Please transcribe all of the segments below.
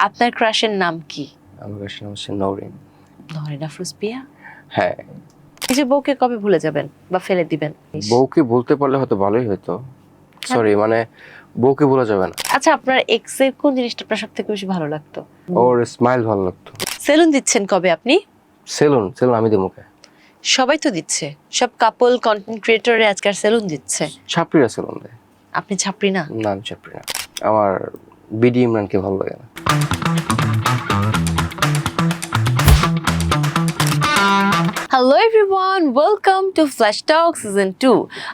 আপনার ক্রাশের নাম কি? আমার কাছে নাম হচ্ছে নওরিন। নরিন আফরোজ পিয়া। হ্যাঁ, এই যে বউকে কবে ভুলে যাবেন বা ফেলে দিবেন? বউকে বলতে পারলে হয়তো ভালোই হতো। সরি, মানে বউকে বলা যাবে না। আচ্ছা, আপনার এক্স এর কোন জিনিসটা আপনার সবথেকে বেশি ভালো লাগতো? ওর স্মাইল ভালো লাগতো। সেলুন দিচ্ছেন কবে আপনি? সেলুন আমি দিই মুখে। সবাই তো দিচ্ছে, সব কাপল কন্টেন্ট ক্রিয়েটরে আজকাল সেলুন দিচ্ছে। ছাপড়িরা সেলুন দেয়। আপনি ছাপরি না? না, আমি ছাপড়ি না। আমার বিডি ইমরানকে ভালো লাগে না। Hello everyone, welcome to flash talk season 2।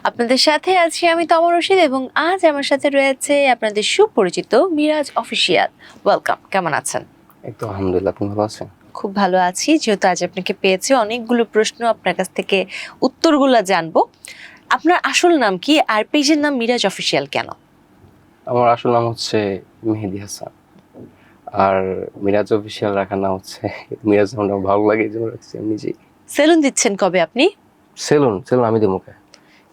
আপনাদের সাথে আছি আমি তমা রশিদ এবং আজ আমার সাথে রয়েছে আপনাদের সুপরিচিত মিরাজ অফিসিয়াল। ওয়েলকাম, কেমন আছেন? একদম আলহামদুলিল্লাহ, আপনি ভালো আছেন? খুব ভালো আছি, যেহেতু আজ আপনাকে পেয়েছি অনেকগুলো প্রশ্ন আপনার কাছ থেকে উত্তরগুলো জানবো। আপনার আসল নাম কি আর পেজের নাম মিরাজ অফিসিয়াল কেন? আমার আসল নাম হচ্ছে মেহেদি হাসান, আর মিরাজ অফিসিয়াল রাখার নাম হচ্ছে মিরাজ নামটা ভালো লাগে এই জন্য রাখছি আমি নিজেই। সেলুন দিচ্ছেন কবে আপনি? সেলুন আমি দিই মুখে।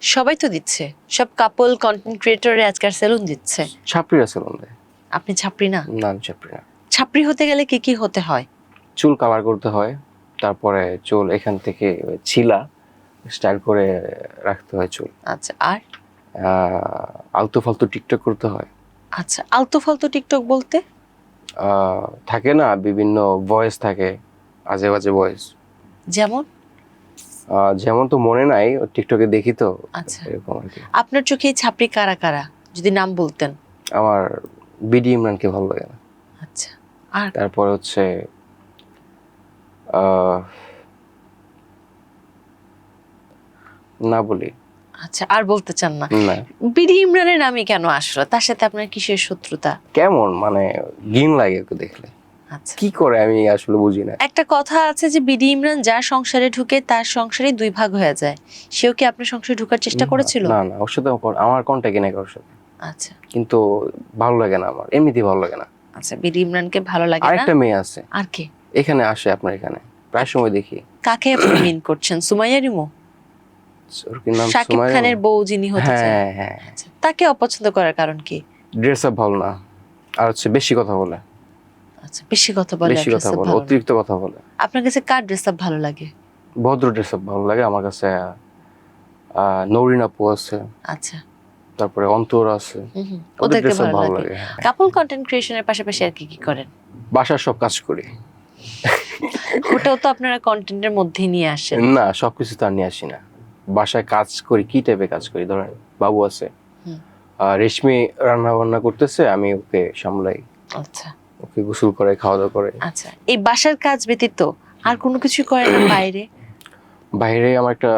সবাই তো দিচ্ছে, সব কাপল কন্টেন্ট ক্রিয়েটরে আজকাল সেলুন দিচ্ছে। ছাপড়িরা সেলুন দেয়। আপনি ছাপরি না? না, আমি ছাপড়ি না। ছাপরি হতে গেলে কি কি হতে হয়? চুল কালার করতে হয়, তারপরে চুল এখান থেকে ছিলা স্টাইল করে রাখতে হয় চুল। আচ্ছা, আর? আলতু ফালতু টিকটক করতে হয়। আচ্ছা, আলতু ফালতু টিকটক বলতে? থাকে না, বিভিন্ন ভয়েস থাকে, আজে বাজে ভয়েস। যেমন? যেমন তো মনে নাই, টিকটকে দেখি তো। আচ্ছা, এরকম আর কি। আপনার চোখে এই ছাপরি কারা কারা যদি নাম বলতেন? আমার বিডি ইমরানকে ভালো লাগে না। আচ্ছা, আর? তারপর হচ্ছে আহ, না বলি। আচ্ছা, আর বলতে চান না? না, বিডি ইমরানের নামই কেন আসলো? তার সাথে আপনার কিসের শত্রুতা? কেমন মানে ঘিন লাগে ওকে দেখলে। আচ্ছা, কি করে আমি আসলে বুঝি না। একটা কথা আছে যে বিডি ইমরান যার সংসারে ঢুকে তার সংসারে দুই ভাগ হয়ে যায়। সেও কি আপনার সংসারে ঢোকার চেষ্টা করেছিল? না না, ওর সাথে আমার কন্ট্যাক্ট নেই কারোর সাথে। আচ্ছা কিন্তু ভালো লাগে না, আমার এমনিতেই ভালো লাগে না। আচ্ছা, বিডি ইমরানকে ভালো লাগে না। আরেকটা মেয়ে আছে, আর কে? এখানে আসে, আপনার এখানে প্রায় সময় দেখি। কাকে আপনি মিন করছেন? সুমাইয়া রিমো? ওর কি নাম? শাকিব সুমাইয়া? খানের বউ যিনি হতে চায়? হ্যাঁ হ্যাঁ। আচ্ছা, তাকে অপছন্দ করার কারণ কি? ড্রেস আপ ভালো না, আর হচ্ছে বেশি কথা বলে। আচ্ছা, বেশি কথা বলে, বেশি কথা dress up বলে, ভালো না। অতিরিক্ত কথা বলে। আপনার কাছে কার ড্রেস আপ ভালো লাগে? ভদ্র ড্রেস আপ ভালো লাগে আমার কাছে। নওরিন আপু আছে, আচ্ছা, তারপরে অন্তর আছে, ওদের ওদেরকে ড্রেস আপ ভালো ভালো লাগে। লাগে। হ্যাঁ। কাপল কন্টেন্ট ক্রিয়েশনের পাশাপাশি আর কি কি করেন? বাসার সব কাজ করি। ওটাও তো আপনারা কন্টেন্টের মধ্যেই নিয়ে আসেন। না, সবকিছু তো আর নিয়ে আসি না। বাসায় কাজ করি, কি টাইপের কাজ করি, ধরেন বাবু আছে, রেশমি রান্না বান্না করতেছে, আমি ওকে সামলাই, আচ্ছা ওকে গোসল করে, খাওয়া দাওয়া করে। আচ্ছা, এই বাসার কাজ ব্যতীত আর কোনো কিছু করেন না বাইরে? বাইরে আমার একটা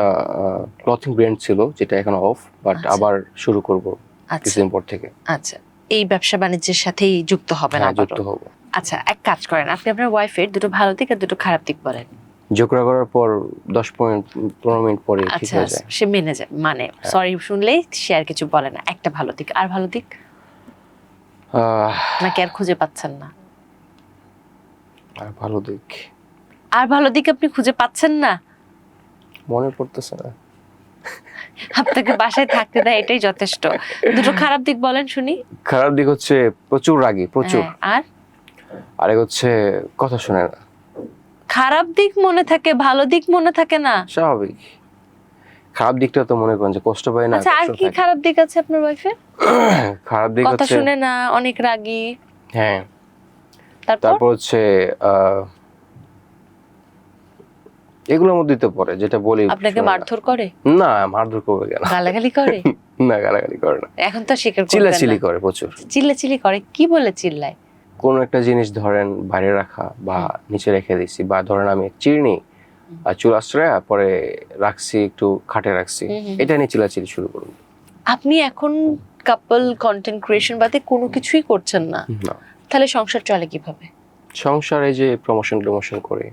ক্লথিং ব্র্যান্ড ছিল, যেটা এখন অফ, বাট আচ্ছা। আবার শুরু করব আচ্ছা কিছুদিন পর থেকে। আচ্ছা, এই ব্যবসা বাণিজ্যের সাথেই যুক্ত হবেন হ্যাঁ, আবারও? যুক্ত হব। আচ্ছা, এক কাজ করেন, আপনি আপনার ওয়াইফের দুটো ভালো দিক আর দুটো খারাপ দিক বলেন। ঝগড়া করার পর 10-15 মিনিট পরে ঠিক আচ্ছা, হয়ে যায়। সে মেনে যায়, মানে সরি শুনলেই সে আর কিছু বলে না। একটা ভালো দিক, আর ভালো দিক আহ, নাকি আর খুঁজে পাচ্ছেন না? আর ভালো দিক আর ভালো দিক আপনি খুঁজে পাচ্ছেন না? মনে পড়তেছে না। আপনাকে বাসায় থাকতে দেয়, এটাই যথেষ্ট। দুটো খারাপ দিক বলেন শুনি। খারাপ দিক হচ্ছে প্রচুর রাগী, প্রচুর। হ্যাঁ, আর? আরেক হচ্ছে কথা শুনে না। খারাপ দিক মনে থাকে, ভালো দিক মনে থাকে না? স্বাভাবিক। খারাপ দিকটা তো মনে করেন যে কষ্ট পায় না। আচ্ছা, আর কষ্ট কি থাকে। খারাপ দিক আছে আপনার ওয়াইফের? খারাপ দিক কথা হচ্ছে, শুনে না, অনেক রাগী। হ্যাঁ, তারপর? তারপর হচ্ছে এগুলোর মধ্যেই তো পড়ে, যেটা বলি। আপনাকে মারধর করে? না, মারধর করবে কেন? গালাগালি করে? না, গালাগালি করে না। এখন তো স্বীকার করবেন না। চিল্লাচিল্লি করে প্রচুর। চিল্লাচিল্লি করে? কি বলে চিল্লায়? কোন একটা জিনিস ধরেন বাইরে রাখা বা নিচে রেখে দিছি, বা ধরেন আমি চিরনি আর চুল আশ্রয় পরে রাখছি, একটু খাটে রাখছি, এটা নিয়ে চিল্লাচিল্লি শুরু করবো। আপনি এখন কাপল কন্টেন্ট ক্রিয়েশন বাদে কোনো কিছুই করছেন না? না, তাহলে সংসার চলে কিভাবে? সংসারে যে প্রমোশন করে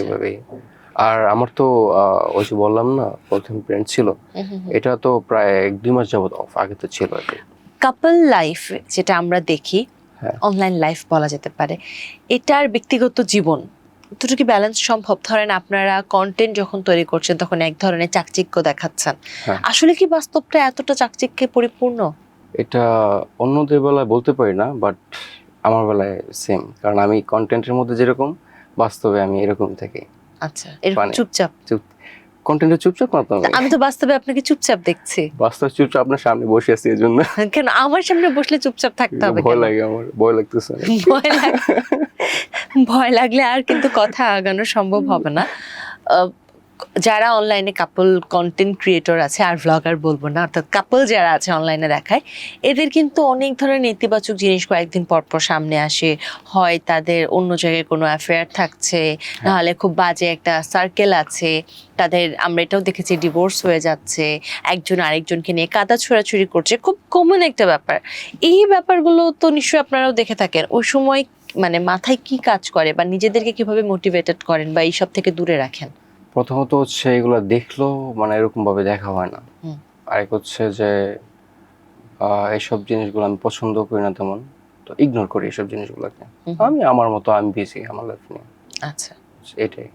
এভাবেই। আর আমার তো ওই যে বললাম না, প্রথম ব্র্যান্ড ছিল, এটা তো প্রায় 1-2 মাস যাবত অফ, আগে তো ছিল আর কি। কাপল লাইফ যেটা আমরা দেখি, হ্যাঁ। অনলাইন লাইফ বলা যেতে পারে, এটার ব্যক্তিগত জীবন দুটো কি ব্যালেন্স সম্ভব? ধরেন আপনারা কন্টেন্ট যখন তৈরি করছেন তখন এক ধরনের চাকচিক্য দেখাচ্ছেন, হ্যাঁ। আসলে কি বাস্তবটা এতটা চাকচিক্যে পরিপূর্ণ? এটা অন্যদের বেলায় বলতে পারি না, বাট আমার বেলায় সেম, কারণ আমি কন্টেন্টের মধ্যে যেরকম, বাস্তবে আমি এরকম থাকি। আচ্ছা, এরকম মানে- চুপচাপ? কন্টেন্টে চুপচাপ না তো আমি তো বাস্তবে আপনাকে চুপচাপ দেখছি। বাস্তব চুপচাপ আপনার সামনে বসে আছি এই জন্য কেন আমার সামনে বসলে চুপচাপ থাকতে হবে ভয় কেন? লাগে, আমার ভয় লাগতেছে অনেক। ভয় লাগলে আর কিন্তু কথা আগানো সম্ভব হবে না। যারা অনলাইনে কাপল কন্টেন্ট ক্রিয়েটর আছে, আর ভ্লগার বলবো না, অর্থাৎ কাপল যারা আছে অনলাইনে দেখায়, এদের কিন্তু অনেক ধরনের নেতিবাচক জিনিস কয়েকদিন পর পর সামনে আসে। হয় তাদের অন্য জায়গায় কোনো অ্যাফেয়ার থাকছে, নাহলে খুব বাজে একটা সার্কেল আছে, তাদের আমরা এটাও দেখেছি ডিভোর্স হয়ে যাচ্ছে, একজন আরেকজনকে নিয়ে কাদা ছোড়াছুড়ি করছে, খুব কমন একটা ব্যাপার। এই ব্যাপারগুলো তো নিশ্চয়ই আপনারাও দেখে থাকেন। ওই সময় মানে মাথায় কি কাজ করে, বা নিজেদেরকে কিভাবে মোটিভেটেড করেন বা এইসব থেকে দূরে রাখেন? প্রথমত হচ্ছে এগুলো দেখলেও মানে এরকম ভাবে দেখা হয় না। আরেক হচ্ছে যে এইসব জিনিসগুলো আমি পছন্দ করি না তেমন, তো ইগনোর করি এসব জিনিসগুলোকে। আমি আমার মতো, আমি বিজি আমার লাইফ নিয়ে। আচ্ছা, এটাই।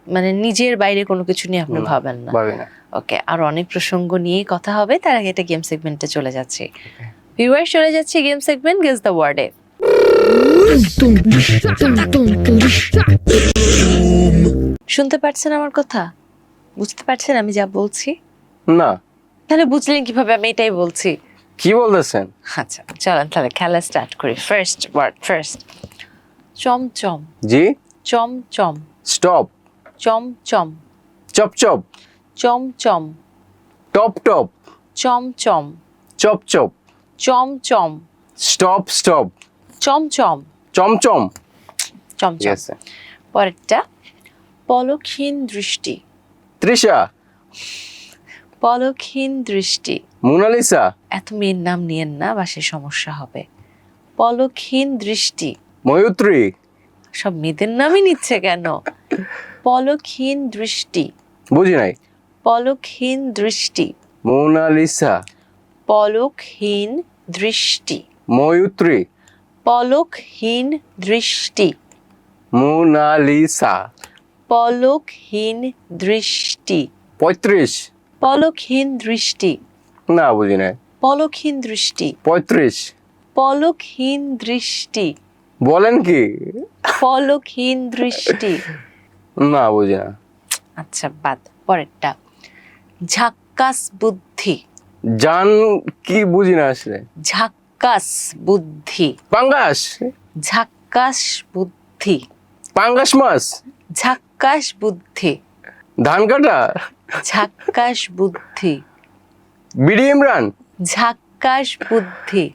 মানে নিজের বাইরে কোনো কিছু নিয়ে আপনি ভাবেন না? ভাবি না। ওকে, আর অনেক প্রসঙ্গ নিয়ে কথা হবে, তার আগে একটা গেম সেগমেন্টে চলে যাচ্ছি। ভিউয়ার চলে যাচ্ছে গেম সেগমেন্ট গেস দ্য ওয়ার্ডে। শুনতে পারছেন আমার কথা? বুঝতে পারছেন আমি যা বলছি? না। তাহলে বুঝলেন কিভাবে আমি এটাই বলছি? কি বলতেছেন? আচ্ছা চলেন তাহলে খেলা স্টার্ট করি। ফার্স্ট ওয়ার্ড, ফার্স্ট চমচম। জি। চমচম। স্টপ। চমচম। Chop chop. চমচম। Top top. চমচম। Chop chop. চমচম। Stop stop. চমচম। চমচম। চমচম। Yes. পরেরটা পলকহীন দৃষ্টি। তৃষা। পলকহীন দৃষ্টি। মোনালিসা। এত মেয়ের নাম নিয়েন না, বাসে সমস্যা হবে। পলকহীন দৃষ্টি। ময়ূত্রী। সব মেয়েদের নামই নিচ্ছে কেন? পলকহীন দৃষ্টি। বুঝি নাই। পলকহীন দৃষ্টি। মোনালিসা। পলকহীন দৃষ্টি। ময়ূত্রী। পলকহীন দৃষ্টি। মোনালিসা। পলকহীন দৃষ্টি। 35। পলকহীন দৃষ্টি। না বুঝি নাই। পলকহীন দৃষ্টি। 35। পলকহীন দৃষ্টি। বলেন কি? পলকহীন দৃষ্টি। না বুঝি না। আচ্ছা বাদ। পরেরটা ঝাক্কাস বুদ্ধি। জান কি বুঝি না আসলে। ঝাক্কাস বুদ্ধি। পাঙ্গাস। ঝাক্কাস বুদ্ধি। পাঙ্গাস মাছ। ঝাক্কাস বুদ্ধি। ধান কাটা। ঝাক্কাস বুদ্ধি। বিডি ইমরান। ঝাক্কাস বুদ্ধি।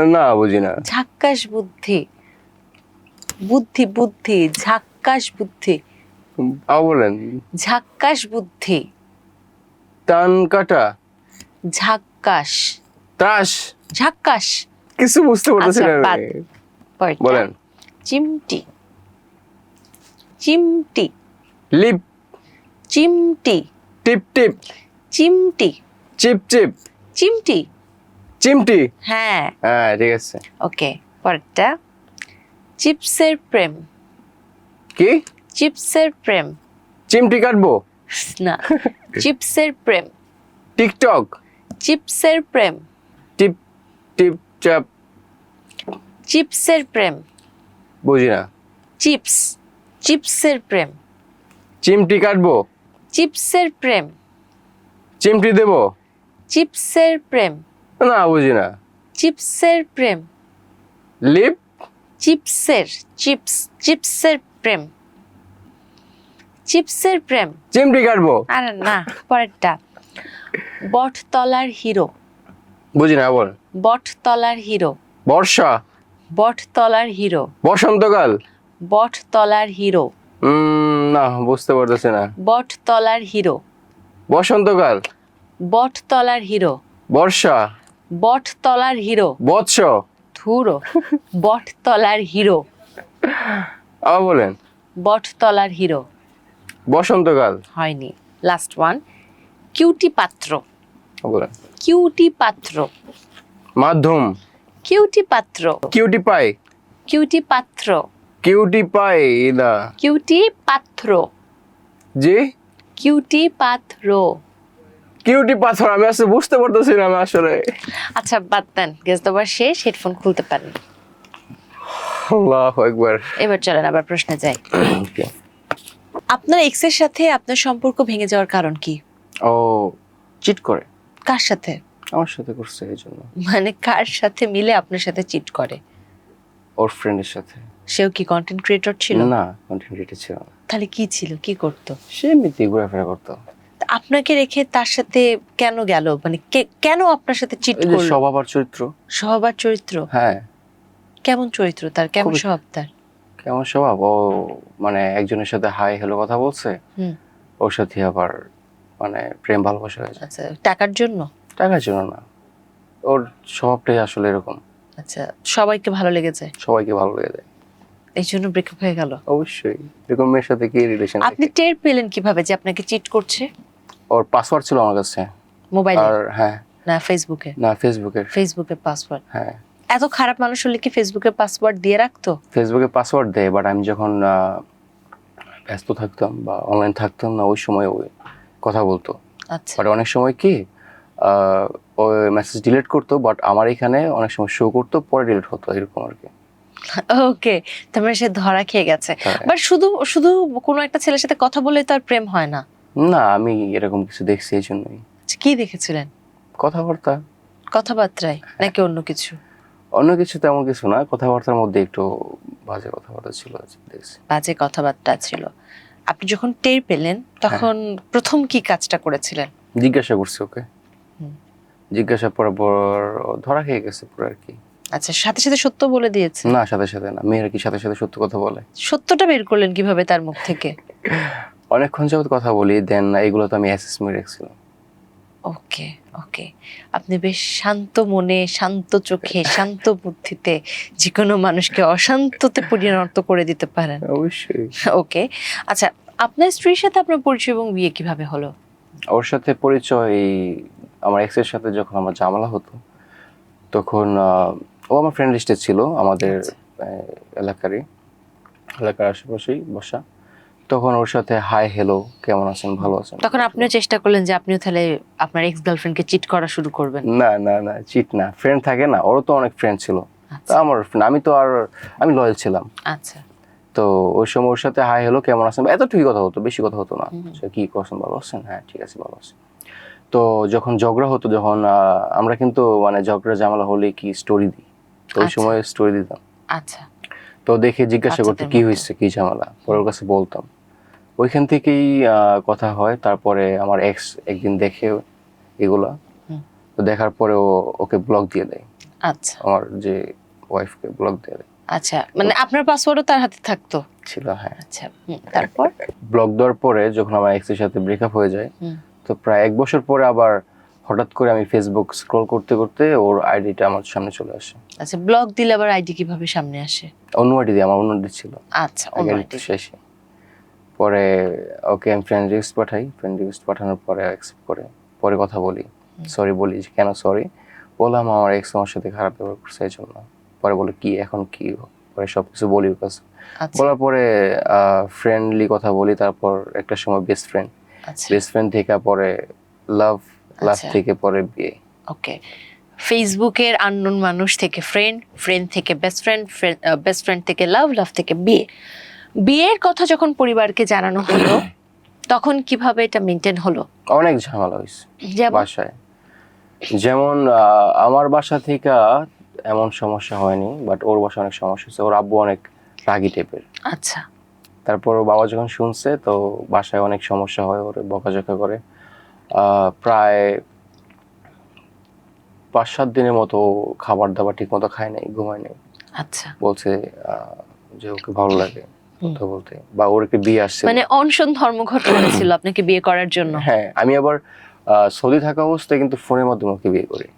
না বুঝি না। ঝাক্কাস বুদ্ধি। বুদ্ধি বুদ্ধি ঝাক্কাস বুদ্ধি। বলেন। ঝাক্কাস বুদ্ধি। ধান কাটা। ঝাক্কাস। ত্রাস। ঝাক্কাস। কিছু বুঝতে পারতেছি আচ্ছা, না বাদ। আমি। পরেরটা, বলেন। চিমটি। চিমটি। লিপ। চিমটি। টিপ টিপ। চিমটি। চিপ চিপ। চিমটি। চিমটি। হ্যাঁ হ্যাঁ ঠিক আছে। ওকে। পরেরটা চিপসের প্রেম। কি? চিপসের প্রেম। চিমটি কাটবো। না, চিপসের প্রেম। টিকটক। চিপসের প্রেম। টিপ টিপ চাপ। চিপসের প্রেম। বুঝি না। চিপস। চিপসের প্রেম। চিমটি কাটবো। চিপসের প্রেম। চিমটি দেবো। চিপসের প্রেম। না বুঝি না। চিপসের প্রেম। লিপ। চিপসের। চিপস। চিপসের প্রেম। চিপসের প্রেম। চিমটি কাটবো। আরে না। পরেরটা বটতলার হিরো। বুঝি না, বল। বটতলার হিরো। বর্ষা। বটতলার হিরো। বসন্তকাল। বটতলার হিরো। না বুঝতে পারতেছি না। বটতলার হিরো। বসন্তকাল। বটতলার হিরো। বর্ষা। বটতলার হিরো। বৎস। ধুরো। বটতলার হিরো। আবার বলেন। বটতলার হিরো। বসন্তকাল। হয়নি। লাস্ট ওয়ান কিউটি পাত্র। বলেন। কিউটি পাত্র। মাধ্যম। কিউটি পাত্র। Cutie pie. কিউটি পাত্র। কিউটি পাই না। কিউটি পাত্র। জি। কিউটি পাত্র। কিউটি পাথর আমি আসলে বুঝতে পারতেছি না আমি আসলে। আচ্ছা বাদ দেন, গেস দেওয়ার শেষ, হেডফোন খুলতে পারেন। আল্লাহু আকবার। এবার চলেন আবার প্রশ্নে যাই। Okay. আপনার এক্সের সাথে আপনার সম্পর্ক ভেঙে যাওয়ার কারণ কি? ও চিট করে কার সাথে? আমার সাথে করছে এই জন্য। মানে কার সাথে মিলে আপনার সাথে চিট করে? ওর ফ্রেন্ডের সাথে। সেও কি কন্টেন্ট ক্রিয়েটর ছিল? না, কন্টিনিউটি ছিল না। তাহলে কি ছিল, কি করতো? সে এমনিতে ঘোরাফেরা করতো। তা আপনাকে রেখে তার সাথে কেন গেল? মানে কেন আপনার সাথে চিট এই যে করলো? স্বভাব আর চরিত্র। স্বভাব আর চরিত্র? হ্যাঁ, কেমন চরিত্র তার, কেমন খুবই- স্বভাব তার? কেমন স্বভাব, ও মানে একজনের সাথে হাই হ্যালো কথা বলছে, হুম। ওর সাথে আবার মানে প্রেম ভালোবাসা হয়েছে। আচ্ছা, টাকার জন্য? টাকার জন্য না, ওর স্বভাবটাই আসলে এরকম, আচ্ছা, সবাইকে ভালো লেগেছে সবাইকে ভালো লেগে যায়। এই জন্য ব্রেকআপ হয়ে গেল? অবশ্যই, এরকম মেয়ের সাথে কি রিলেশন? আপনি টের পেলেন কিভাবে যে আপনাকে চিট করছে? ওর পাসওয়ার্ড ছিল আমার কাছে। মোবাইলে আর হ্যাঁ, না ফেসবুকে? না ফেসবুকের। ফেসবুকের পাসওয়ার্ড? হ্যাঁ, এত খারাপ মানুষ হলে কি ফেসবুকের পাসওয়ার্ড দিয়ে রাখতো? ফেসবুকে পাসওয়ার্ড দেয়, বাট আমি যখন ব্যস্ত থাকতাম বা অনলাইন থাকতাম না, ওই সময় ওই কথা বলতো। আচ্ছা, বাট অনেক সময় কি ওই মেসেজ ডিলিট করতো, বাট আমার এখানে অনেক সময় শো করতো, পরে ডিলিট হতো, এরকম আর কি। ওকে, তার মানে সে ধরা খেয়ে গেছে। হ্যাঁ। বাট শুধু শুধু কোনো একটা ছেলের সাথে কথা বলে তো আর প্রেম হয় না। না, আমি এরকম কিছু দেখছি এই জন্যই। আচ্ছা, কি দেখেছিলেন? কথাবার্তা, কথাবার্তায় নাকি অন্য কিছু? অন্য কিছু তেমন কিছু না, কথাবার্তার মধ্যে একটু বাজে কথাবার্তা ছিল দেখছি। বাজে কথাবার্তা ছিল। আপনি যখন টের পেলেন তখন প্রথম কি কাজটা করেছিলেন? জিজ্ঞাসা করছি ওকে, হুম। জিজ্ঞাসা পর ও ধরা খেয়ে গেছে পুরো আর কি। আচ্ছা, সাথে সাথে সত্য বলে দিয়েছে? না, সাথে সাথে না, মেয়েরা কি সাথে সাথে সত্য কথা বলে? সত্যটা বের করলেন কিভাবে তার মুখ থেকে? অনেকক্ষণ যাবত কথা বলি, দেন এগুলো তো আমি অ্যাসেসমেন্ট রাখছিলাম। ওকে, ওকে। আপনি বেশ শান্ত মনে, শান্ত চোখে, শান্ত বুদ্ধিতে যে কোনো মানুষকে অশান্ততে পরিণত করে দিতে পারেন। অবশ্যই। ওকে, আচ্ছা, আপনার স্ত্রীর সাথে আপনার পরিচয় এবং বিয়ে কিভাবে হলো? ওর সাথে পরিচয় আমার এক্সের সাথে যখন আমার ঝামেলা হতো, তখন ও আমার ফ্রেন্ড লিস্টে ছিল, আমাদের আচ্ছা। এলাকার আশেপাশেই বসা। তখন ওর সাথে হাই হ্যালো, কেমন আছেন, ভালো আছেন। তখন আপনিও চেষ্টা করলেন যে আপনিও তাহলে আপনার এক্স গার্লফ্রেন্ডকে চিট করা শুরু করবেন? না না না, চিট না, ফ্রেন্ড থাকে না, ওরও তো অনেক ফ্রেন্ড ছিল। তা আচ্ছা, আমার friend, আমি তো আর আমি লয়াল ছিলাম। আচ্ছা। তো ওই সময় ওর সাথে হাই হ্যালো, কেমন আছেন, এতটুকুই কথা হতো, বেশি কথা হতো না। হুম। সে কি করছেন, ভালো আছেন, হ্যাঁ ঠিক আছে ভালো আছি। তো যখন ঝগড়া হতো, যখন আমরা কিন্তু মানে ঝগড়া ঝামেলা হলে কি স্টোরি দিই, তো ওই আচ্ছা। সময় স্টোরি দিতাম। আচ্ছা, তো দেখে জিজ্ঞাসা করতে বাচ্চাদের কি মতো। হয়েছে, কি ঝামেলা, পরে ওর কাছে বলতাম। ওইখান থেকেই কথা হয়। তারপরে আমার এক্স একদিন দেখে এগুলা, হুম। তো দেখার পরে ওকে ব্লক দিয়ে দেয়, আচ্ছা, আমার যে ওয়াইফকে ব্লক দিয়ে দেয়। আচ্ছা। মানে আপনার পাসওয়ার্ডও তার হাতে থাকতো? ছিল, হ্যাঁ। আচ্ছা, তারপর? ব্লক দেওয়ার পরে যখন আমার এক্সের সাথে ব্রেকআপ হয়ে যায়, হুম। তো প্রায় 1 বছর পরে আবার হঠাৎ করে আমি ফেসবুক স্ক্রল করতে করতে ওর আইডিটা আমার সামনে চলে আসে। আচ্ছা, ব্লক দিলে আবার আইডি কিভাবে সামনে আসে? অন্য আইডি দিয়ে, আমার অন্য আইডি ছিল আচ্ছা, অন্য আগের আইডি। শেষে। পরে ওকে আমি ফ্রেন্ড রিকোয়েস্ট পাঠাই, ফ্রেন্ড রিকোয়েস্ট পাঠানোর পরে অ্যাকসেপ্ট করে, পরে কথা বলি, সরি বলি, যে কেন সরি বললাম, আমার এক্স আমার সাথে খারাপ ব্যবহার করছে এই জন্য। পরে বলে কি এখন কি, পরে সব কিছু বলি ওর কাছে। আচ্ছা, বলার পরে ফ্রেন্ডলি কথা বলি, তারপর একটা সময় বেস্ট ফ্রেন্ড, আচ্ছা, বেস্ট ফ্রেন্ড থেকে পরে লাভ, লাভ আচ্ছা। থেকে পরে বিয়ে। ওকে। ফেসবুকের আননোন মানুষ থেকে ফ্রেন্ড, ফ্রেন্ড থেকে বেস্ট ফ্রেন্ড, বেস্ট ফ্রেন্ড থেকে লাভ, লাভ থেকে বিয়ে। বিয়ের কথা যখন পরিবারকে জানানো হলো তখন কিভাবে এটা মেনটেন হলো? অনেক ঝামেলা হয়েছে যেমন? বাসায়। যেমন আমার বাসা থেকে এমন সমস্যা হয়নি, বাট ওর বাসায় অনেক সমস্যা হয়েছে। ওর আব্বু অনেক রাগী টাইপের। আচ্ছা, তারপর ওর বাবা যখন শুনছে, তো বাসায় অনেক সমস্যা হয়, ওরে বকাঝকা করে। প্রায় 5-7 দিনের মতো খাবার দাবার ঠিক মতো খায় নাই, ঘুমায় নাই। আচ্ছা। বলছে যে ওকে ভালো লাগে কথা বলতে, বা ওর একটা বিয়ে আসছে। মানে অনশন ধর্মঘট করেছিল আপনাকে বিয়ে করার জন্য? হ্যাঁ, আমি আবার সৌদি থাকা অবস্থায় কিন্তু ফোনের মাধ্যমে ওকে বিয়ে করি।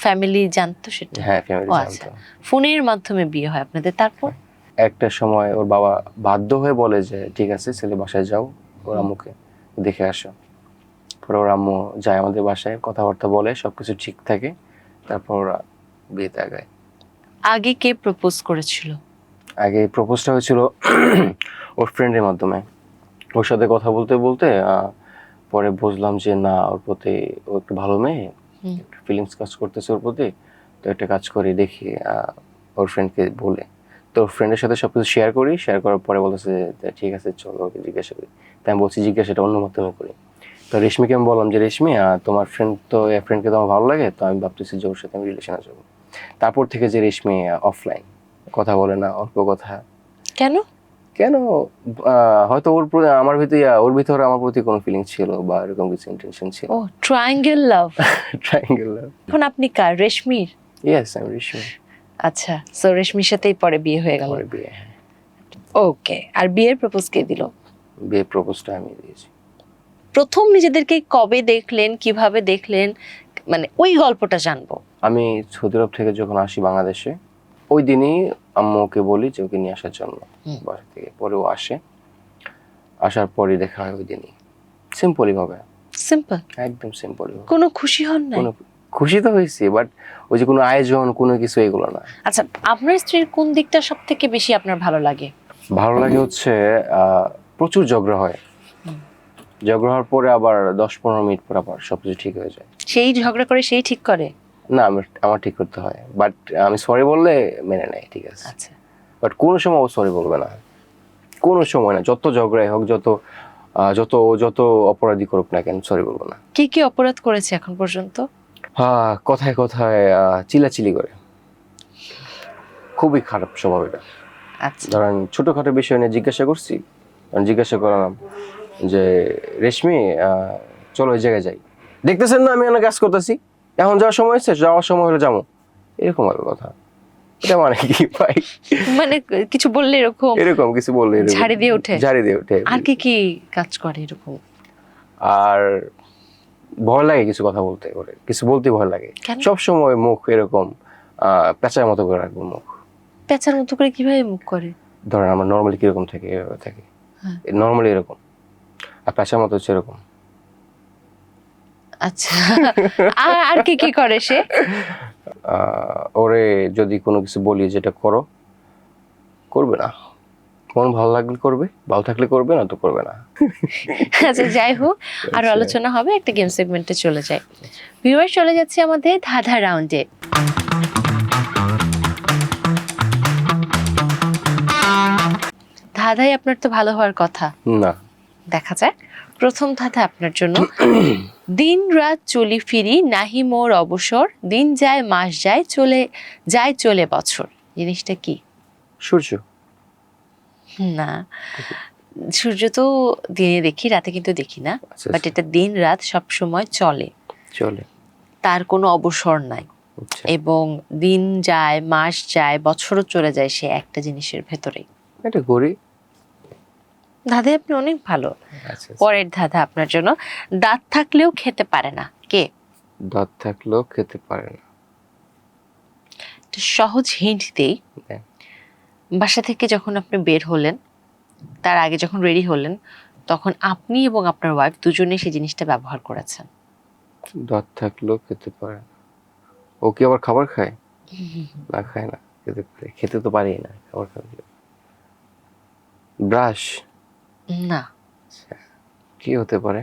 ফ্যামিলি জানতো সেটা? হ্যাঁ, ফ্যামিলি ও জানতো। আচ্ছা, ফোনের মাধ্যমে বিয়ে হয় আপনাদের। তারপর? একটা সময় ওর বাবা বাধ্য হয়ে বলে যে ঠিক আছে, ছেলে বাসায় যাও, ওর আম্মুকে দেখে আসো। পরে ওর আম্মু যায় আমাদের বাসায়, কথাবার্তা বলে, সবকিছু ঠিক থাকে, তারপর ওরা বিয়েতে আগায়। আগে কে প্রপোজ করেছিল? আগে প্রপোজটা হয়েছিল ওর ফ্রেন্ডের মাধ্যমে। ওর সাথে কথা বলতে বলতে পরে বুঝলাম যে না, ওর প্রতি ও একটু ভালো মেয়ে, হুম। একটু ফিলিংস কাজ করতেছে ওর প্রতি। তো একটা কাজ করি, দেখি ওর ফ্রেন্ডকে বলে, তো ফ্রেন্ডের সাথে সবকিছু শেয়ার করার পরে বলেছে যে ঠিক আছে চলো ওকে জিজ্ঞাসা করি। তাই আমি বলছি জিজ্ঞাসাটা অন্য মাধ্যমে করি। তো রেশমিকে আমি বললাম যে রেশমি তোমার ফ্রেন্ডকে তোমার ভালো লাগে, তো আমি ভাবতেছি যে ওর সাথে আমি রিলেশনে যাবো। তারপর থেকে যে রেশমি অফলাইন, কথা বলে না, অল্প কথা। কেন? কেন হয়তো ওর ভিতরে আমার প্রতি কোনো ফিলিং ছিল বা এরকম কিছু ইন্টেনশন ছিল। ও ট্রায়াঙ্গেল লাভ। ট্রায়াঙ্গেল। এখন আপনি কার, রেশমির? ইয়েস, আমি রেশমি। আচ্ছা, সো রেশমির সাথেই পরে বিয়ে হয়ে গেল। পরে বিয়ে, হ্যাঁ। ওকে, আর বিয়ের প্রপোজ কে দিল? বিয়ে প্রপোজটা আমি দিয়েছি। প্রথম নিজেদেরকে কবে দেখলেন, কিভাবে দেখলেন, মানে ওই গল্পটা জানবো। আমি সৌদি আরব থেকে যখন আসি বাংলাদেশে, ওই দিনই আম্মুকে বলি যে ওকে নিয়ে আসার জন্য বাসা থেকে। পরে ও আসে, আসার পরই দেখা হয় ওই দিনই, সিম্পলি ভাবে। সিম্পল, একদম সিম্পলি ভাবে। কোনো খুশি হন না? কোনো খুশি তো হয়েছি, বাট ওই যে কোনো আয়োজন কোনো কিছু এগুলো না। আচ্ছা, আপনার স্ত্রীর কোন দিকটা সব থেকে বেশি আপনার ভালো লাগে? ভালো লাগে হচ্ছে প্রচুর ঝগড়া হয়, ঝগড়া হওয়ার পরে আবার 10-15 মিনিট পর আবার সবকিছু ঠিক হয়ে যায়। সেই ঝগড়া করে সেই ঠিক করে? না, আমার ঠিক করতে হয়, বাট আমি সরি বললে মেনে নেয়, ঠিক আছে। আচ্ছা, বাট কোনো সময় ও সরি বলবে না, কোনো সময় না। যত ঝগড়াই হোক, যত অপরাধী করুক না কেন, সরি বলবো না। কি কি অপরাধ করেছে এখন পর্যন্ত? কথায় কথায় চিল্লাচিল্লি করে, খুবই খারাপ স্বভাব এটা। আচ্ছা, ধরেন ছোটখাটো বিষয় নিয়ে জিজ্ঞাসা করলাম যে রেশমি চলো ওই জায়গায় যাই, দেখতেছেন না আমি অনেক কাজ করতেছি, এখন যাওয়ার সময় হচ্ছে, যাওয়ার সময় হলে যাবো, এরকম আর কথা। এটা মানে কি ভাই? মানে কিছু বললে এরকম কিছু বললে ঝাড়ি দিয়ে ওঠে? আর কি কি কাজ করে এরকম? আর ভয় লাগে কিছু কথা বলতে, কিছু বলতে ভয় লাগে। কেন? সব সময় মুখ এরকম পেঁচার মতো করে রাখবো মুখ। পেঁচার মতো করে কিভাবে মুখ করে? ধরেন আমরা নর্মালি কিরকম থাকি, এভাবে থাকি, নর্মালি এরকম, আর পেঁচার মতো হচ্ছে এরকম। আচ্ছা, আর কি কি করে সে? ওরে যদি কোনো কিছু বলি যেটা করবে না, মন ভালো লাগলে করবে, ভালো থাকলে করবে, না তো করবে না। আচ্ছা, যাই হোক, আরো আচ্ছা। আলোচনা হবে, একটা গেম সেগমেন্টে চলে যায়। ভিউয়ার, চলে যাচ্ছে আমাদের ধাঁধা রাউন্ডে। ধাঁধাই আপনার তো ভালো হওয়ার কথা, না। দেখা যাক। প্রথম ধাঁধা আপনার জন্য। দিন রাত চলি ফিরি, নাহি মোর অবসর, দিন যায় মাস যায়, চলে বছর। জিনিসটা কি? সূর্য। না, সূর্য তো দিনে দেখি, রাতে কিন্তু দেখি না। আচ্ছা, বাট এটা দিন রাত সব সময় চলে, তার কোনো অবসর নাই, আচ্ছা। এবং দিন যায় মাস যায় বছরও চলে যায় সে একটা জিনিসের ভেতরেই। এটা ঘড়ি। ধাঁধা আপনি অনেক ভালো। আচ্ছা। পরের ধাঁধা আপনার জন্য। দাঁত থাকলেও খেতে পারে না, কে? দাঁত থাকলেও খেতে পারে না। একটা সহজ হিন্ট দেই। হ্যাঁ। বাসা থেকে যখন আপনি বের হলেন, তার আগে যখন রেডি হলেন, তখন আপনি এবং আপনার ওয়াইফ দুজনে সেই জিনিসটা ব্যবহার করেছেন। দাঁত থাকলেও খেতে পারে না। ও কি আবার খাবার খায়? না, খায় না। খেতে তো পারেই না, খাবার খাবে। ব্রাশ? না। কি হতে পারে?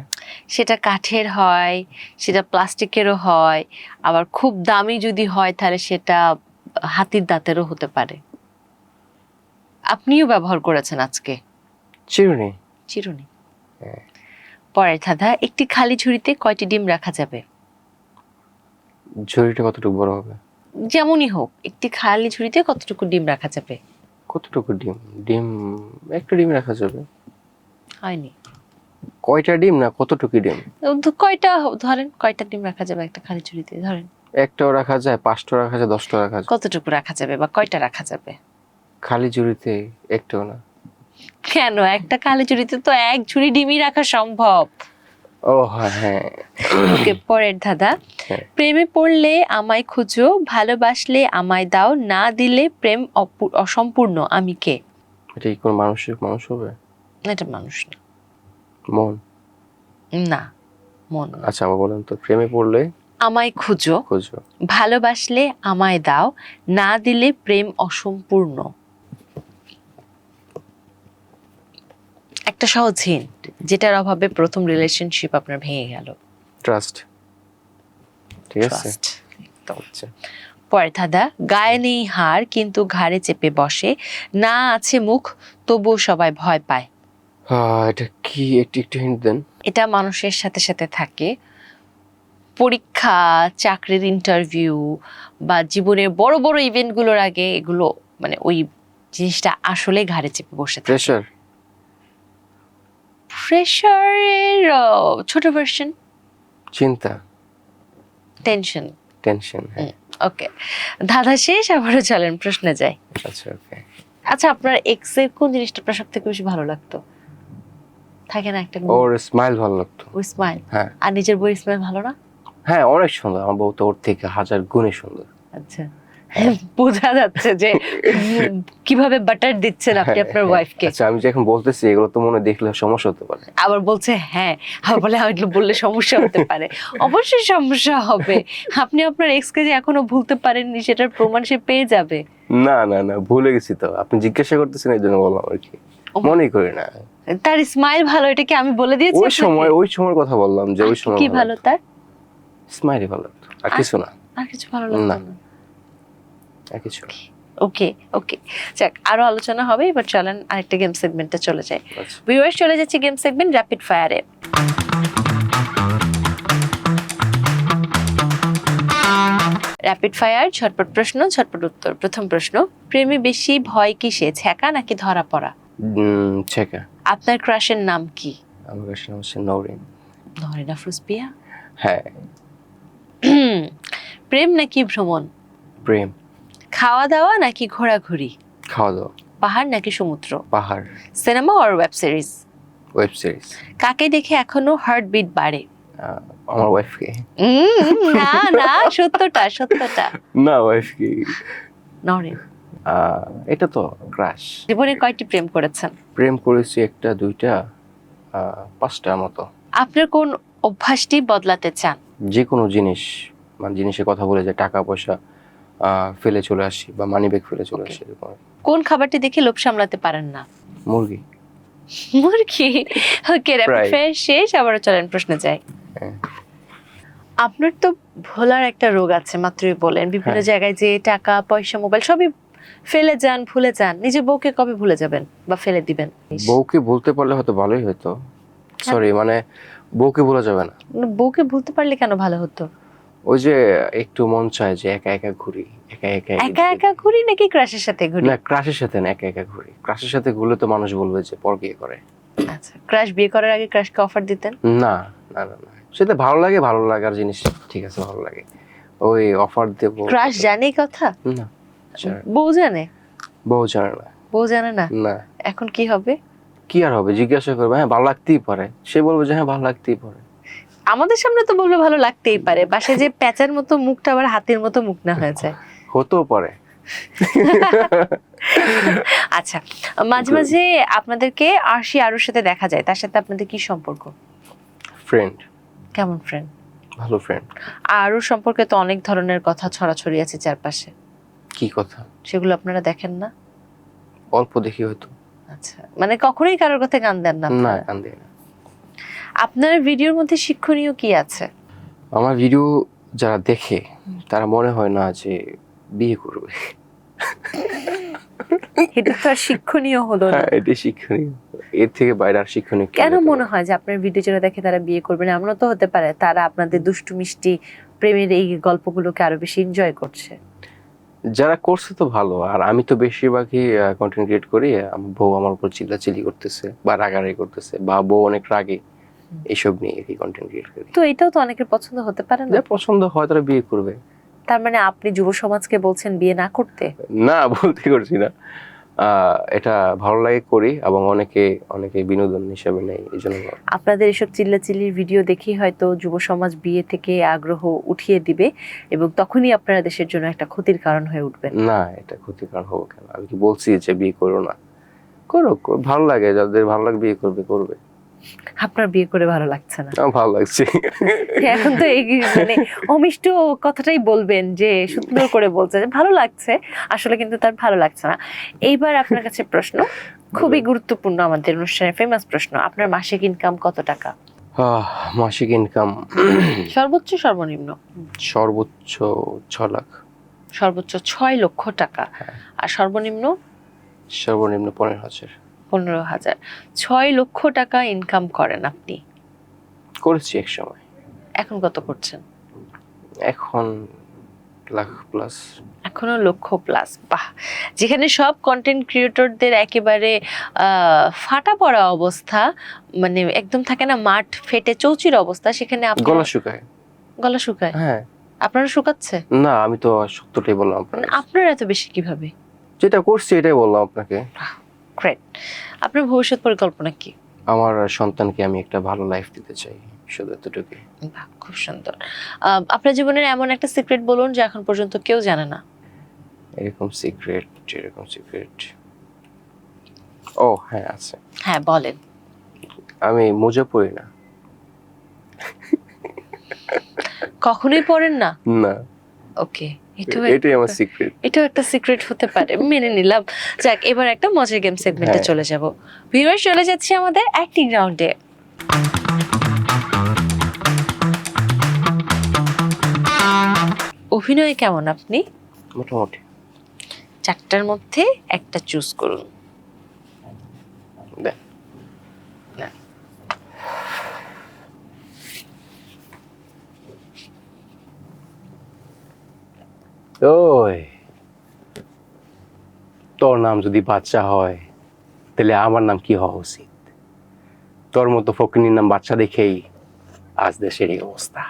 সেটা কাঠের হয়, সেটা প্লাস্টিকেরও হয়, আবার খুব দামি যদি হয় তাহলে সেটা হাতির দাঁতেরও হতে পারে। আপনিও ব্যবহার করেছেন আজকে। চিরুনি। চিরুনি। হ্যাঁ। পরের ধাঁধা। একটি খালি ঝুড়িতে কয়টি ডিম রাখা যাবে? ঝুড়িটা কতটুকু বড় হবে? যেমনই হোক, একটি খালি ঝুড়িতে কতটুকু ডিম রাখা যাবে? কতটুকু ডিম? একটা ডিম রাখা যাবে। হয়নি। কয়টা ডিম না কতটুকু ডিম? কয়টা ধরেন, কয়টা ডিম রাখা যাবে একটা খালি ঝুড়িতে? ধরেন একটাও রাখা যায়, 5টা রাখা যায়, 10টা রাখা যায়। কতটুকু রাখা যাবে বা কয়টা রাখা যাবে? খালি ঝুড়িতে একটাও না। কেন? একটা খালি ঝুড়িতে তো এক ঝুড়ি ডিমই রাখা সম্ভব। ও হ্যাঁ। ওকে, পরের ধাঁধা। হ্যাঁ। প্রেমে পড়লে আমায় খুঁজো, ভালোবাসলে আমায় দাও, না দিলে প্রেম অসম্পূর্ণ, আমি কে? এটা কি কোনো মানুষ হবে? এটা মানুষ না। মন? না, মন না। আচ্ছা, আবার বলেন তো। প্রেমে পড়লে আমায় খুঁজো, খোঁজো, ভালোবাসলে আমায় দাও, না দিলে প্রেম অসম্পূর্ণ। একটা সহজ হিন্ট, যেটার অভাবে প্রথম রিলেশনশিপ আপনার ভেঙে গেল। ট্রাস্ট। ঠিক আছে। ট্রাস্ট। আচ্ছা। পরের ধাঁধা, গায়ে নেই হাড় কিন্তু ঘাড়ে চেপে বসে, না আছে মুখ তবুও সবাই ভয় পায়। এটা কি, একটু একটু হিন্ট দেন। এটা মানুষের সাথে সাথে থাকে, পরীক্ষা, চাকরির ইন্টারভিউ বা জীবনের বড় বড় ইভেন্টগুলোর আগে এগুলো মানে ওই জিনিসটা আসলে ঘাড়ে চেপে বসে থাকে। প্রেশার। প্রেশারের ছোট ভার্সন। চিন্তা। টেনশন। টেনশন। হ্যাঁ। ওকে, ধাঁধা শেষ, আবারও চলেন প্রশ্নে যাই। আচ্ছা, ওকে। আচ্ছা, আপনার এক্স এর কোন জিনিসটা আপনার সব থেকে বেশি ভালো লাগতো? থাকে না একটা গুণ, ওর স্মাইল ভালো লাগতো। ওর স্মাইল। হ্যাঁ। আর নিজের বউয়ের স্মাইল ভালো না? হ্যাঁ, অনেক সুন্দর। আমার বউ তো ওর থেকে হাজার গুণে সুন্দর। আচ্ছা, বোঝা যাচ্ছে যে কিভাবে বাটার দিচ্ছেন আপনি আপনার ওয়াইফকে। আচ্ছা, আমি যে এখন বলতেছি এগুলো তো মনে দেখলে সমস্যা হতে পারে। আবার বলছে হ্যাঁ, আবার বলে এগুলো বললে সমস্যা হতে পারে। অবশ্যই সমস্যা হবে। আপনি আপনার এক্সকে যে এখনো ভুলতে পারেননি সেটার প্রমাণ সে পেয়ে যাবে। না না না, ভুলে গেছি তো। আপনি জিজ্ঞাসা করতেছেন এই জন্য বললাম আর কি। মনে করি না। তার স্মাইল ভালো, এটা কি আমি বলে দিয়েছি? ওই সময় কথা বললাম যে ওই সময় কি ভালো তার? স্মাইলই ভালো লাগতো, আর কিছু না। আর কিছু ভালো লাগতো না? আর কিছু। ওকে ওকে, যাক, আরো আলোচনা হবে। এবার চলেন আরেকটা গেম সেগমেন্টে চলে যাই। আচ্ছা। ভিউয়ার্স, চলে যাচ্ছে গেম সেগমেন্ট র্যাপিড ফায়ারে। র্যাপিড ফায়ার, ঝটপট প্রশ্ন, ঝটপট উত্তর। প্রথম প্রশ্ন, প্রেমে বেশি ভয় কিসে, ছ্যাঁকা নাকি ধরা পড়া? ছেকা। আপনার ক্রাশের নাম কি? আমার কাছে নাম হচ্ছে নওরিন। নরিন আফরোজ পিয়া। হ্যাঁ। প্রেম নাকি ভ্রমণ? প্রেম। খাওয়া দাওয়া নাকি ঘোরাঘুরি? খাওয়া দাওয়া। পাহাড় নাকি সমুদ্র? পাহাড়। সিনেমা আর ওয়েব সিরিজ? Web series. কাকে দেখে এখনো হার্টবিট বাড়ে? আমার ওয়াইফকে। না না, সত্যটা সত্যটা। না, ওয়াইফকে। নরিন, এটা তো ক্রাশ। জীবনে কয়টি প্রেম করেছেন? প্রেম করেছি একটা, দুইটা, 5টা মতো। আপনার কোন অভ্যাসটি বদলাতে চান? যে কোনো জিনিস, মানে জিনিসের কথা বলে যে টাকা পয়সা ফেলে চলে আসি বা মানি ব্যাগ ফেলে চলে আসি, এরকম। কোন খাবারটি দেখে লোভ সামলাতে পারেন না? মুরগি। মুরগি। ওকে, র্যাপিড ফায়ার শেষ, আবার চলেন প্রশ্নে যাই। হ্যাঁ। আপনার তো ভোলার একটা রোগ আছে, মাত্রই বলেন। বিভিন্ন জায়গায় যে টাকা পয়সা মোবাইল সবই ফেলে যান, ভুলে যান। নিজের বউকে কবে ভুলে যাবেন বা ফেলে দিবেন? বউকে বলতে পারলে হয়তো ভালোই হতো। সরি, মানে বউকে ভোলা যাবে না। বউকে ভুলতে পারলে কেন ভালো হতো? ওই যে একটু মন চায় যে একা একা ঘুরি, একা একা। একা একা ঘুরি নাকি ক্রাশের সাথে ঘুরি? না, ক্রাশের সাথে না, একা একা ঘুরি। ক্রাশের সাথে ঘুরলে তো মানুষ বলবে যে পরকিয়ে করে। আচ্ছা, ক্রাশ বিয়ে করার আগে ক্রাশকে অফার দিতেন? না না না না, সেটা ভালো লাগে, ভালো লাগার জিনিস, ঠিক আছে, ভালো লাগে। ওই অফার দেব। ক্রাশ জানে এই কথা? না। বউ জানে? বউ জানে না। বউ জানে না? না। এখন কি হবে? কি আর হবে, জিজ্ঞাসা করবে, হ্যাঁ ভালো লাগতেই পারে। সে বলবে যে হ্যাঁ ভালো লাগতেই পারে। আমাদের সামনে তো বলবে ভালো লাগতেই পারে, বাসায় যে প্যাঁচার মতো মুখটা আবার হাতির মতো মুখ না হয়ে যায়। হতেও পারে। আচ্ছা, মাঝে মাঝে আপনাদেরকে আরশি আরুর সাথে দেখা যায়, তার সাথে আপনাদের কি সম্পর্ক? ফ্রেন্ড। কেমন ফ্রেন্ড? ভালো ফ্রেন্ড। আরুর সম্পর্কে তো অনেক ধরনের কথা ছড়াছড়ি আছে চারপাশে। কি কথা? সেগুলো আপনারা দেখেন না? অল্প দেখি হয়তো। আচ্ছা, মানে কখনোই কারোর কথা গান দেন না? না, গান দিই না। আপনার ভিডিওর মধ্যে শিক্ষণীয় কি আছে? আমার ভিডিও যারা দেখে তারা মনে হয় না যে বিয়ে করবে। এটা তো আর শিক্ষণীয় হলো না। এটা শিক্ষণীয়, এর থেকে বাইরে আর শিক্ষণীয় কেন মনে হয় যে আপনার ভিডিও যারা দেখে তারা বিয়ে করবে না? এমনও তো হতে পারে তারা আপনাদের দুষ্টু মিষ্টি প্রেমের এই গল্পগুলোকে আরো বেশি এনজয় করছে। যারা করছে তো ভালো, আর আমি তো বেশিরভাগই কন্টেন্ট ক্রিয়েট করি। আমার বউ আমার উপর চিল্লাচিল্লি করতেছে বা রাগারাগি করতেছে, বা বউ অনেক রাগে, এইসব নিয়ে এই কন্টেন্ট ক্রিয়েট করি। তো এটাও তো অনেকের পছন্দ হতে পারে না? যা পছন্দ হয় তারা বিয়ে করবে। তার মানে আপনি যুব সমাজকে বলছেন বিয়ে না করতে? না, বলতে করছি না। এটা ভালো লাগে করি, এবং অনেকে বিনোদন হিসেবে নেয়, এই জন্য। আপনাদের এসব চিল্লাচিল্লির ভিডিও দেখেই হয়তো যুব সমাজ বিয়ে থেকে আগ্রহ উঠিয়ে দিবে, এবং তখনই আপনারা দেশের জন্য একটা ক্ষতির কারণ হয়ে উঠবেন। না, এটা ক্ষতির কারণ হবো কেন? আমি কি বলছি যে বিয়ে করো না? করো, ভালো লাগে, যাদের ভালো লাগে বিয়ে করবে। আপনার বিয়ে করে ভালো লাগছে না? আমার ভালো লাগছে। এখন তো এই মানে অমিষ্ট কথাটাই বলবেন যে সুন্দর করে বলছে যে ভালো লাগছে, আসলে কিন্তু তার ভালো লাগছে না। এইবার আপনার কাছে প্রশ্ন, খুবই গুরুত্বপূর্ণ আমাদের অনুষ্ঠানের ফেমাস প্রশ্ন। আপনার মাসিক ইনকাম কত টাকা? মাসিক ইনকাম সর্বোচ্চ সর্বনিম্ন? সর্বোচ্চ 6 লাখ। সর্বোচ্চ 6 লক্ষ টাকা, হ্যাঁ। আর সর্বনিম্ন সর্বনিম্ন 15,000 15,000। 6 লক্ষ টাকা ইনকাম করেন আপনি, করেছি এক সময়। এখন কত করছেন? এখন লাখ প্লাস। এখনো লক্ষ প্লাস, বাহ। যেখানে সব কন্টেন্ট ক্রিয়েটরদের একেবারে ফাটা পড়া অবস্থা, মানে একদম থাকে না মাঠ ফেটে চৌচির অবস্থা, সেখানে গলা শুকায়। গলা শুকায়? হ্যাঁ। আপনারা শুকাচ্ছে? না, আমি তো সত্যটাই বললাম আপনাকে। আপনার এত বেশি কিভাবে? যেটা করছি এটাই বললাম আপনাকে। গ্রেট। আপনার ভবিষ্যৎ পরিকল্পনা কি? আমার সন্তানকে আমি একটা ভালো লাইফ দিতে চাই, শুধু এতটুকুই। বাহ, খুব সুন্দর। আপনার জীবনের এমন একটা সিক্রেট বলুন যে এখন পর্যন্ত কেউ জানে না। এরকম সিক্রেট ও হ্যাঁ আছে। হ্যাঁ বলেন। আমি মোজা পরি না। কখনোই পড়েন না? না, ওকে, এটাই আমার সিক্রেট। এটাও একটা সিক্রেট হতে পারে, মেনে নিলাম। যাক, এবার একটা মজার গেম সেগমেন্টে হ্যাঁ। চলে যাব। ভিউয়ার্স, চলে যাচ্ছি আমাদের অ্যাক্টিং রাউন্ডে। অভিনয়ে কেমন আপনি? মোটামুটি। 4টার মধ্যে একটা চুজ করুন। দেখ, ওই তোর নাম যদি বাচ্চা হয় তাহলে আমার নাম কি হওয়া উচিত? তোর মতো ফকিনীর নাম বাচ্চা দেখেই আজ দেশের এই অবস্থা।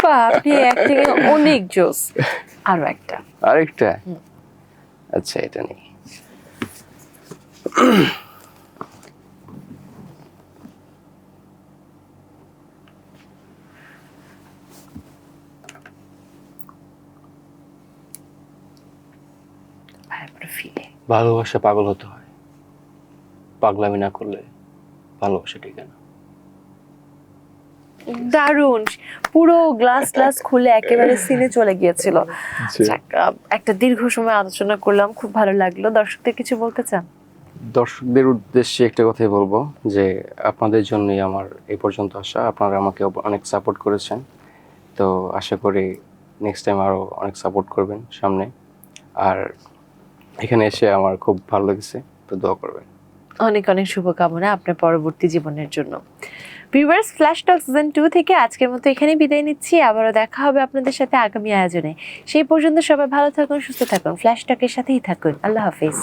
বাহ, আপনি অ্যাক্টিং এ অনেক জোস। আরো একটা। আরেকটা? আচ্ছা, এটা নেই। ভালোবাসা পাগল হতে হয়, পাগলামি না করলে ভালোবাসা টিকে না। দারুণ, পুরো গ্লাস খুলে একেবারে সিনে চলে গিয়েছিল। যাক, একটা দীর্ঘ সময় আলোচনা করলাম, খুব ভালো লাগলো। দর্শকদের কিছু বলতে চান? দর্শকদের উদ্দেশ্যে একটা কথাই বলবো যে আপনাদের জন্যই আমার এই পর্যন্ত আসা। আপনারা আমাকে অনেক সাপোর্ট করেছেন, তো আশা করি নেক্সট টাইম আরও অনেক সাপোর্ট করবেন সামনে। আর এখানে এসে আমার খুব ভালো লেগেছে, তো দোয়া করবেন। অনেক অনেক শুভকামনা আপনার পরবর্তী জীবনের জন্য। ভিউয়ার্স, ফ্ল্যাশ টক সিজন 2 থেকে আজকের মতো এখানেই বিদায় নিচ্ছি। আবারও দেখা হবে আপনাদের সাথে আগামী আয়োজনে। সেই পর্যন্ত সবাই ভালো থাকুন, সুস্থ থাকুন, ফ্ল্যাশ টকের সাথেই থাকুন। আল্লাহ হাফেজ।